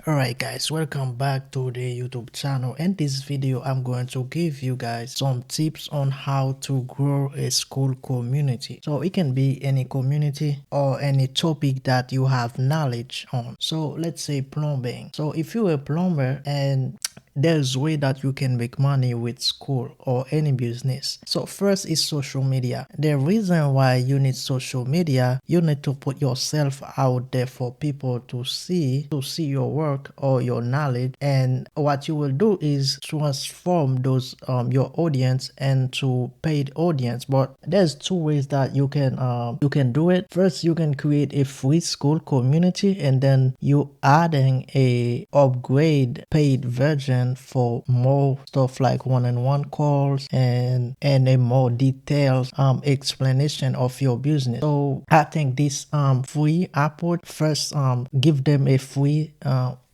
Alright guys, welcome back to the YouTube channel. In this video I'm going to give you guys some tips on how to grow a Skool community. So it can be any community or any topic that you have knowledge on. So let's say plumbing. So if you're a plumber and there's a way that you can make money with Skool or any business. So first is social media. The reason why you need social media, you need to put yourself out there for people to see your work or your knowledge, and what you will do is transform those your audience into paid audience. But there's two ways that you can do it. First, you can create a free Skool community, and then you adding a upgrade paid version for more stuff like one-on-one calls and a more detailed explanation of your business. So I think this free approach, first give them a free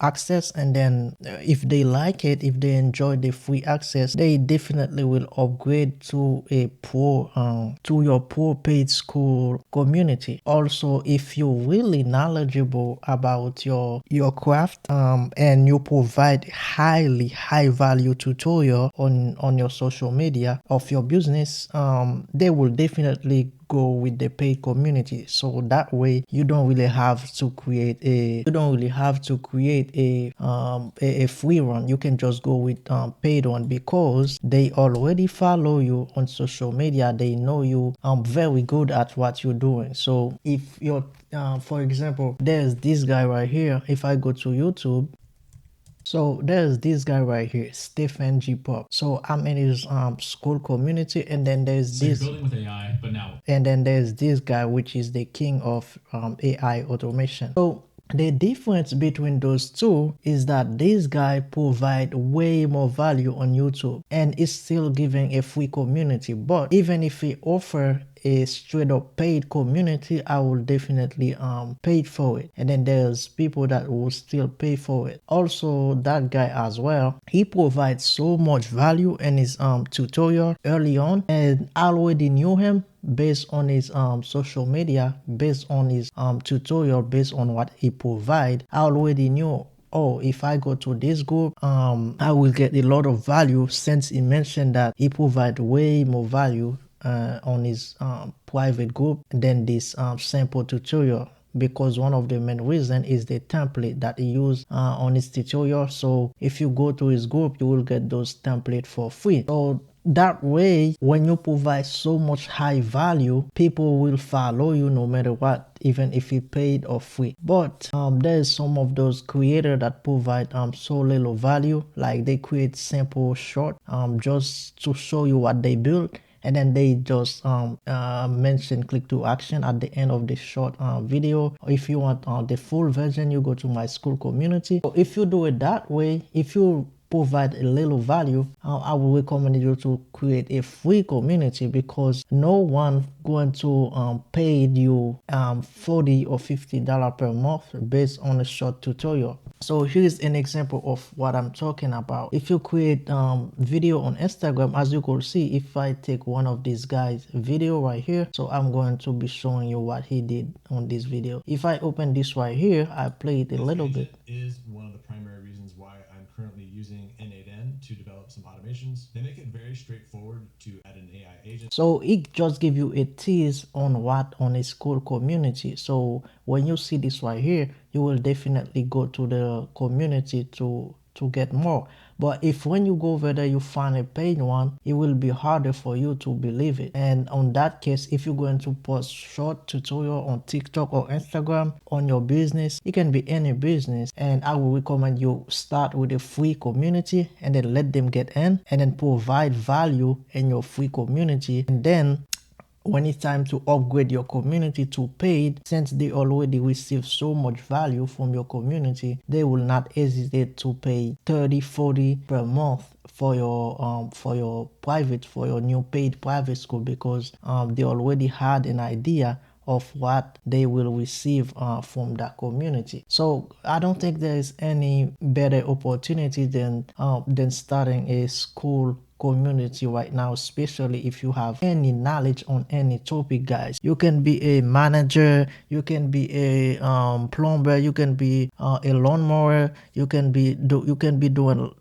access, and then if they like it, if they enjoy the free access, they definitely will upgrade to a pro to your pro paid Skool community. Also, if you're really knowledgeable about your craft and you provide high value tutorial on your social media of your business, they will definitely go with the paid community. So that way you don't really have to create a free one. You can just go with paid one because they already follow you on social media. They know you very good at what you're doing. So if you're for example, there's this guy right here. If I go to YouTube, so there's this guy right here, Stephen G. Pop. So I'm in his Skool community, and then there's this building with AI, but now. And then there's this guy, which is the king of AI automation. So the difference between those two is that this guy provide way more value on YouTube and is still giving a free community. But even if he offer a straight up paid community, I will definitely pay for it. And then there's people that will still pay for it. Also, that guy as well, he provides so much value in his tutorial early on, and I already knew him based on his social media, based on his tutorial, based on what he provide. I already knew, oh, if I go to this group, I will get a lot of value, since he mentioned that he provide way more value on his private group than this sample tutorial, because one of the main reason is the template that he used on his tutorial. So if you go to his group, you will get those templates for free. So that way, when you provide so much high value, people will follow you no matter what, even if you paid or free. But there's some of those creators that provide so little value, like they create simple short just to show you what they build, and then they just mention click to action at the end of the short video. Or if you want the full version, you go to my Skool community. So if you do it that way, if you provide a little value, I will recommend you to create a free community, because no one going to pay you $40 or $50 per month based on a short tutorial. So here's an example of what I'm talking about. If you create video on Instagram, as you could see, if I take one of these guys video right here, so I'm going to be showing you what he did on this video. If I open this right here, I play it a little bit. Is one of the primary reasons why I'm currently using N8N to develop some automations. They make it very straightforward to add an AI agent. So it just give you a tease on what on a Skool community. So when you see this right here, you will definitely go to the community to get more. But if when you go over there you find a paid one, it will be harder for you to believe it. And on that case, if you're going to post short tutorial on TikTok or Instagram on your business, it can be any business, and I will recommend you start with a free community and then let them get in, and then provide value in your free community. And then when it's time to upgrade your community to paid, since they already receive so much value from your community, they will not hesitate to pay $30-$40 per month for your new paid private school, because they already had an idea of what they will receive from that community. So I don't think there is any better opportunity than starting a Skool community right now, especially if you have any knowledge on any topic, guys. You can be a manager, you can be a plumber, you can be a lawnmower, you can be doing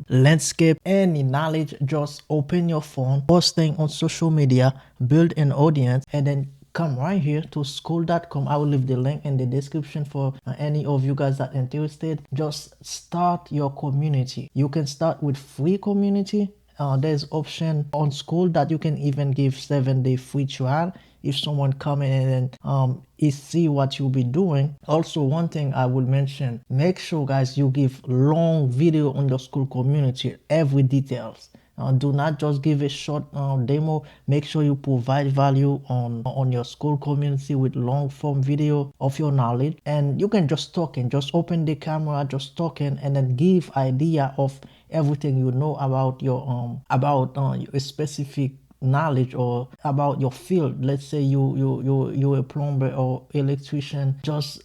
landscape. Any knowledge, just open your phone, posting on social media, build an audience, and then come right here to skool.com. I will leave the link in the description for any of you guys that are interested. Just start your community. You can start with free community. There's option on Skool that you can even give 7-day free trial if someone come in and see what you'll be doing. Also, one thing I will mention, make sure guys you give long video on your Skool community, every details. Do not just give a short demo. Make sure you provide value on your Skool community with long form video of your knowledge. And you can just talking, just open the camera, just talking, and then give idea of everything you know about your your specific knowledge or about your field. Let's say you're a plumber or electrician. Just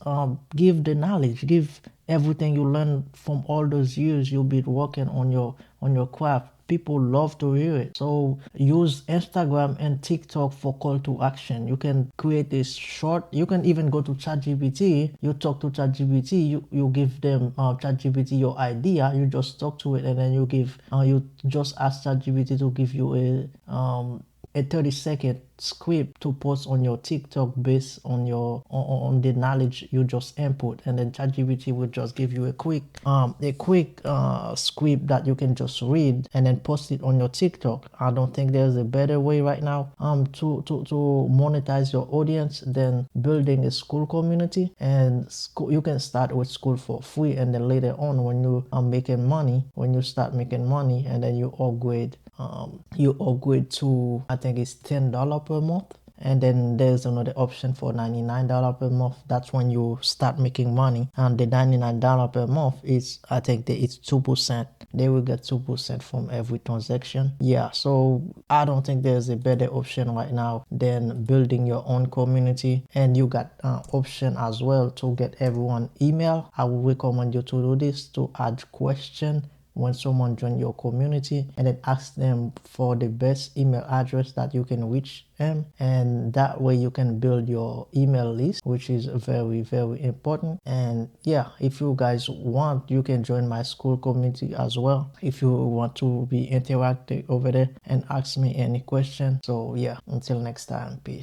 give the knowledge, give everything you learn from all those years you'll be working on your craft. People love to hear it. So use Instagram and TikTok for call to action. You can create this short. You can even go to ChatGPT. You talk to ChatGPT. You give them ChatGPT your idea. You just talk to it, and then you just ask ChatGPT to give you a 30-second script to post on your TikTok based on on the knowledge you just input, and then ChatGPT will just give you a quick script that you can just read and then post it on your TikTok. I don't think there's a better way right now to monetize your audience than building a Skool community. And you can start with Skool for free, and then later on when you are making money, when you start making money, and then you upgrade to, I think it's $10 per month. And then there's another option for $99 per month. That's when you start making money. And the $99 per month is, I think it's 2%. They will get 2% from every transaction. Yeah, so I don't think there's a better option right now than building your own community. And you got option as well to get everyone email. I would recommend you to do this, to add question when someone join your community, and then ask them for the best email address that you can reach them, and that way you can build your email list, which is very, very important. And yeah, if you guys want, you can join my Skool community as well if you want to be interactive over there and ask me any question. So yeah, until next time, peace.